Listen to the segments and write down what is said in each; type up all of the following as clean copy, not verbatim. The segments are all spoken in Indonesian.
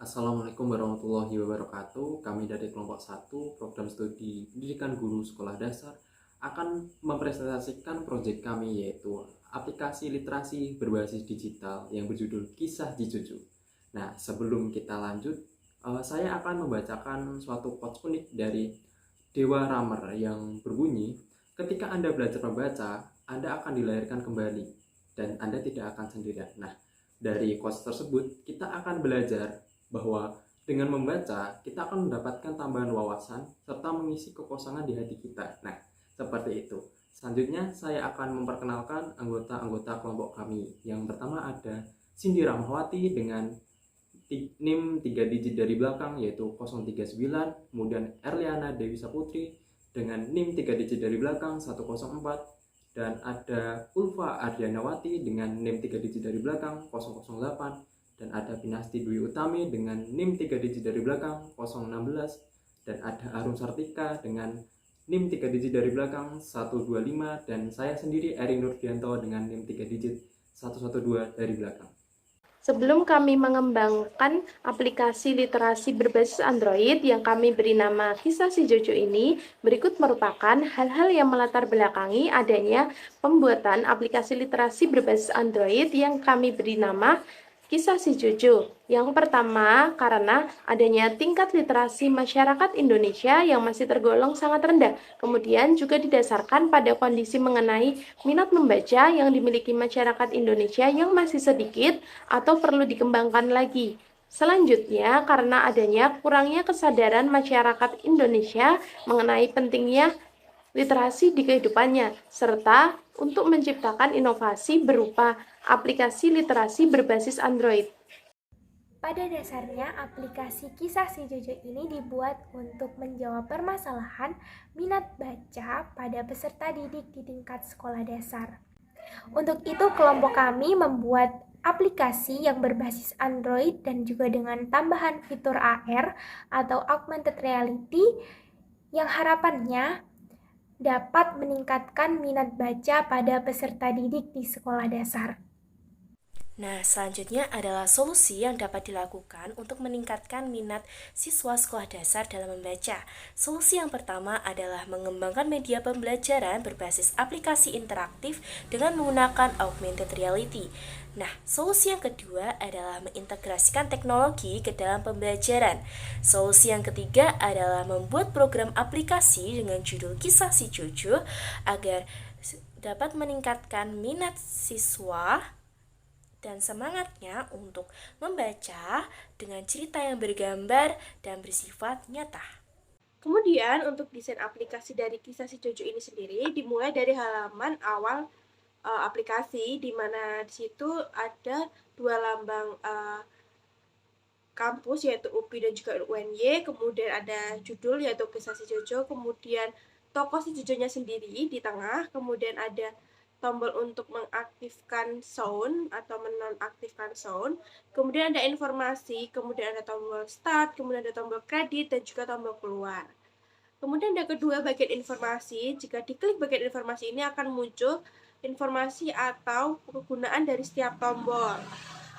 Assalamualaikum warahmatullahi wabarakatuh. Kami dari kelompok 1 program studi pendidikan guru sekolah dasar akan mempresentasikan proyek kami, yaitu aplikasi literasi berbasis digital yang berjudul Kisah Cicucu. Nah, sebelum kita lanjut, saya akan membacakan suatu quotes unik dari Dewa Ramer yang berbunyi, ketika Anda belajar membaca, Anda akan dilahirkan kembali dan Anda tidak akan sendirian. Nah, dari quotes tersebut kita akan belajar bahwa dengan membaca kita akan mendapatkan tambahan wawasan serta mengisi kekosongan di hati kita. Nah, seperti itu. Selanjutnya saya akan memperkenalkan anggota-anggota kelompok kami. Yang pertama ada Cindy Rahmawati dengan NIM 3 digit dari belakang yaitu 039, kemudian Erliana Dewi Saputri dengan NIM 3 digit dari belakang 104, dan ada Ulfa Ardianawati dengan NIM 3 digit dari belakang 008, dan ada Pinasti Dwi Utami dengan NIM 3 digit dari belakang 016, dan ada Arum Sartika dengan NIM 3 digit dari belakang 125, dan saya sendiri Eri Nurdianto dengan NIM 3 digit 112 dari belakang. Sebelum kami mengembangkan aplikasi literasi berbasis Android yang kami beri nama Kisah Si Jojo ini, berikut merupakan hal-hal yang melatar belakangi adanya pembuatan aplikasi literasi berbasis Android yang kami beri nama Kisah Si Jojo. Yang pertama, karena adanya tingkat literasi masyarakat Indonesia yang masih tergolong sangat rendah. Kemudian juga didasarkan pada kondisi mengenai minat membaca yang dimiliki masyarakat Indonesia yang masih sedikit atau perlu dikembangkan lagi. Selanjutnya, karena adanya kurangnya kesadaran masyarakat Indonesia mengenai pentingnya literasi di kehidupannya, serta untuk menciptakan inovasi berupa aplikasi literasi berbasis Android. Pada dasarnya, aplikasi Kisah Si Jojo ini dibuat untuk menjawab permasalahan minat baca pada peserta didik di tingkat sekolah dasar. Untuk itu, kelompok kami membuat aplikasi yang berbasis Android dan juga dengan tambahan fitur AR atau Augmented Reality yang harapannya dapat meningkatkan minat baca pada peserta didik di sekolah dasar. Nah, selanjutnya adalah solusi yang dapat dilakukan untuk meningkatkan minat siswa sekolah dasar dalam membaca. Solusi yang pertama adalah mengembangkan media pembelajaran berbasis aplikasi interaktif dengan menggunakan augmented reality. Nah, solusi yang kedua adalah mengintegrasikan teknologi ke dalam pembelajaran. Solusi yang ketiga adalah membuat program aplikasi dengan judul Kisah Si Jojo agar dapat meningkatkan minat siswa dan semangatnya untuk membaca dengan cerita yang bergambar dan bersifat nyata. Kemudian untuk desain aplikasi dari Kisah Si Jojo ini sendiri dimulai dari halaman awal aplikasi, di mana di situ ada dua lambang kampus yaitu UPI dan juga UNY, kemudian ada judul yaitu Kisah Si Jojo, kemudian tokoh si Jojonya sendiri di tengah, kemudian ada tombol untuk mengaktifkan sound atau menonaktifkan sound, kemudian ada informasi, kemudian ada tombol start, kemudian ada tombol kredit dan juga tombol keluar. Kemudian ada kedua bagian informasi. Jika diklik bagian informasi ini akan muncul informasi atau kegunaan dari setiap tombol.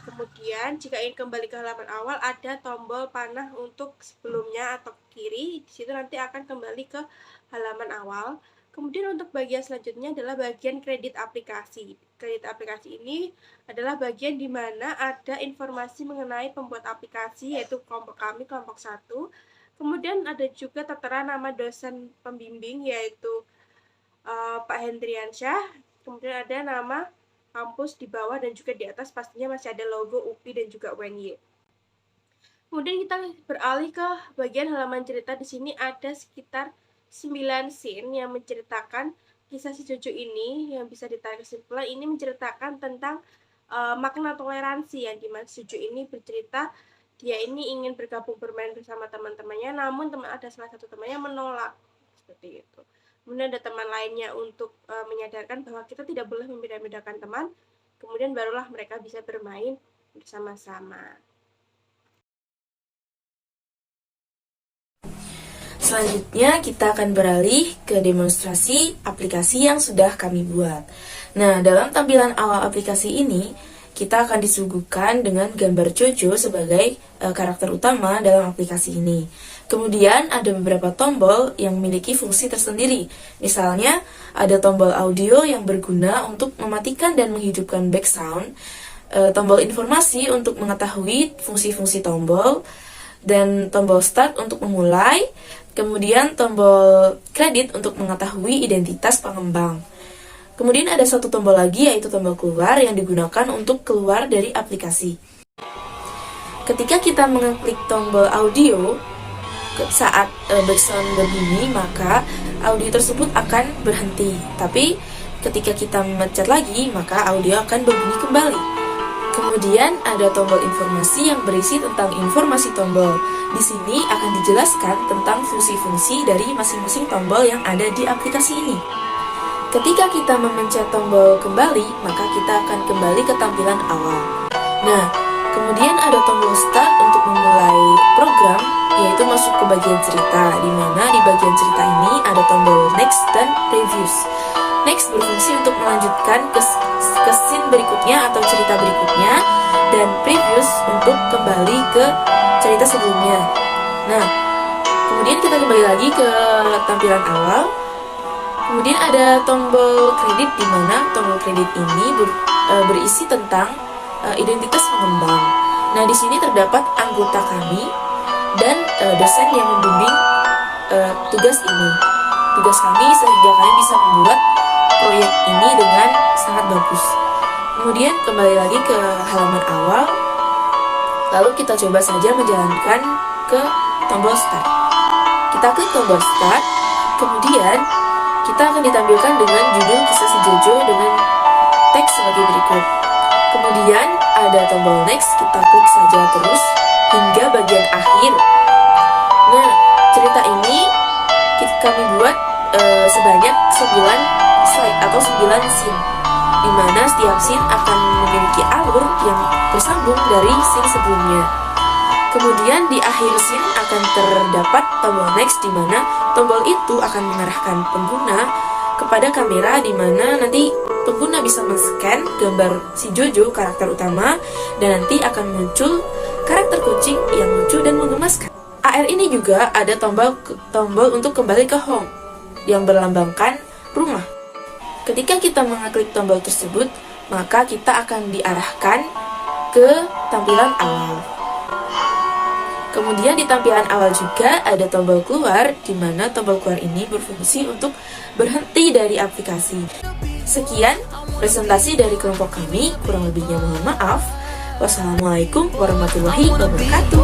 Kemudian jika ingin kembali ke halaman awal ada tombol panah untuk sebelumnya atau kiri. Di situ nanti akan kembali ke halaman awal. Kemudian untuk bagian selanjutnya adalah bagian kredit aplikasi. Kredit aplikasi ini adalah bagian di mana ada informasi mengenai pembuat aplikasi, yaitu kelompok kami, kelompok 1. Kemudian ada juga tertera nama dosen pembimbing, yaitu Pak Hendriansyah. Kemudian ada nama kampus di bawah dan juga di atas pastinya masih ada logo UPI dan juga UNY. Kemudian kita beralih ke bagian halaman cerita. Di sini ada sekitar 9 scene yang menceritakan kisah si Jojo ini, yang bisa ditarik kesimpulan ini menceritakan tentang makna toleransi, yang dimana si Jojo ini bercerita dia ini ingin bergabung bermain bersama teman-temannya, namun ada salah satu temannya menolak, seperti itu. Kemudian ada teman lainnya untuk menyadarkan bahwa kita tidak boleh membeda-bedakan teman, kemudian barulah mereka bisa bermain bersama-sama. Selanjutnya kita akan beralih ke demonstrasi aplikasi yang sudah kami buat. Nah, dalam tampilan awal aplikasi ini, kita akan disuguhkan dengan gambar Jojo sebagai karakter utama dalam aplikasi ini. Kemudian ada beberapa tombol yang memiliki fungsi tersendiri. Misalnya, ada tombol audio yang berguna untuk mematikan dan menghidupkan background, tombol informasi untuk mengetahui fungsi-fungsi tombol, dan tombol start untuk memulai, kemudian tombol kredit untuk mengetahui identitas pengembang. Kemudian ada satu tombol lagi, yaitu tombol keluar yang digunakan untuk keluar dari aplikasi. Ketika kita mengeklik tombol audio, saat background berbunyi, maka audio tersebut akan berhenti. Tapi ketika kita memencet lagi, maka audio akan berbunyi kembali. Kemudian ada tombol informasi yang berisi tentang informasi tombol. Di sini akan dijelaskan tentang fungsi-fungsi dari masing-masing tombol yang ada di aplikasi ini. Ketika kita memencet tombol kembali, maka kita akan kembali ke tampilan awal. Nah, kemudian ada tombol start untuk memulai program, yaitu masuk ke bagian cerita, di mana di bagian cerita ini ada tombol next dan previous. Next berfungsi untuk melanjutkan ke scene berikutnya atau cerita berikutnya, dan previous untuk kembali ke cerita sebelumnya. Nah, kemudian kita kembali lagi ke tampilan awal. Kemudian ada tombol kredit, di mana tombol kredit ini berisi tentang identitas pengembang. Nah, di sini terdapat anggota kami dan dosen yang membimbing tugas ini. Tugas kami sehingga kami bisa membuat proyek ini dengan sangat bagus. Kemudian kembali lagi ke halaman awal. Lalu kita coba saja menjalankan ke tombol start. Kita klik tombol start, kemudian kita akan ditampilkan dengan judul kisah si Jojo dengan teks sebagai berikut. Kemudian ada tombol next, kita klik saja terus hingga bagian akhir. Nah, cerita ini kami buat sebanyak 9 slide atau 9 scene, di mana setiap scene akan memiliki alur yang bersambung dari scene sebelumnya. Kemudian di akhir scene akan terdapat tombol next, di mana tombol itu akan mengarahkan pengguna kepada kamera, di mana nanti pengguna bisa men-scan gambar si Jojo, karakter utama, dan nanti akan muncul karakter kucing yang lucu dan menggemaskan. AR ini juga ada tombol untuk kembali ke home yang berlambangkan rumah. Ketika kita mengklik tombol tersebut, maka kita akan diarahkan ke tampilan awal. Kemudian di tampilan awal juga ada tombol keluar, di mana tombol keluar ini berfungsi untuk berhenti dari aplikasi. Sekian presentasi dari kelompok kami, kurang lebihnya mohon maaf. Wassalamualaikum warahmatullahi wabarakatuh.